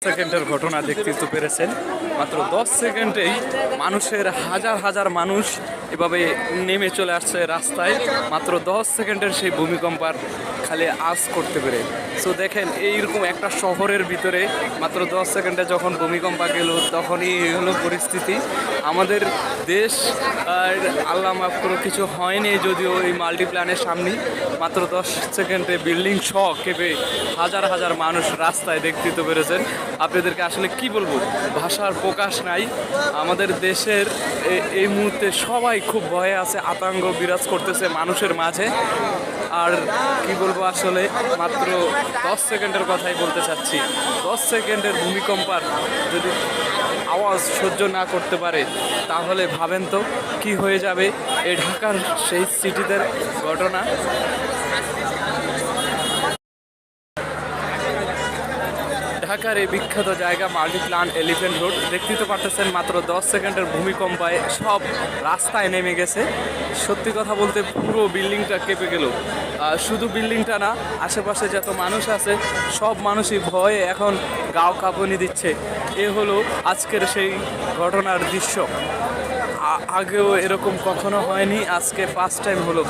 সেকেন্ডের ঘটনা দেখতে তো পেরেছেন। মাত্র 10 সেকেন্ডেই মানুষের হাজার হাজার মানুষ এভাবে নেমে চলে আসছে রাস্তায়, মাত্র 10 সেকেন্ডের সেই ভূমিকম্পার খালি আজ করতে পেরে। সো দেখেন এইরকম একটা শহরের ভিতরে মাত্র 10 সেকেন্ডে যখন ভূমিকম্প গেল তখনই হলো পরিস্থিতি। আমাদের দেশ আর আল্লাহ মাফ করে কিছু হয়নি, যদিও এই মাল্টিপ্ল্যানের সামনে মাত্র 10 সেকেন্ডে বিল্ডিং সহ কেঁপে হাজার হাজার মানুষ রাস্তায় দেখতে তো পেরেছেন। আপনাদেরকে আসলে কি বলবো, ভাষার প্রকাশ নাই। আমাদের দেশের এই মুহূর্তে সবাই খুব ভয়ে আছে, আতঙ্ক বিরাজ করতেছে মানুষের মাঝে। আর কি বলবো, আসলে মাত্র 10 সেকেন্ডের কথাই বলতে চাচ্ছি। 10 সেকেন্ডের ভূমিকম্পার যদি আওয়াজ সহ্য না করতে পারে তাহলে ভাবেন তো কি হয়ে যাবে এই ঢাকার সেই সিটিতে ঘটনা। ঢাকার এই বিখ্যাত জায়গা মাল্টিপ্ল্যান এলিফ্যান্ট রোড দেখতে তো পারতেছেন, মাত্র 10 সেকেন্ডের ভূমিকম্পায় সব রাস্তায় নেমে গেছে। সত্যি কথা বলতে পুরো বিল্ডিংটা কেঁপে গেল। শুধু বিল্ডিংটা না, আশেপাশে যত মানুষ আছে সব মানুষই ভয়ে এখন গাও কাঁপুনি দিচ্ছে। এ হলো আজকের সেই ঘটনার দৃশ্য। আগেও এরকম কখনো হয়নি, আজকে ফার্স্ট টাইম হলো।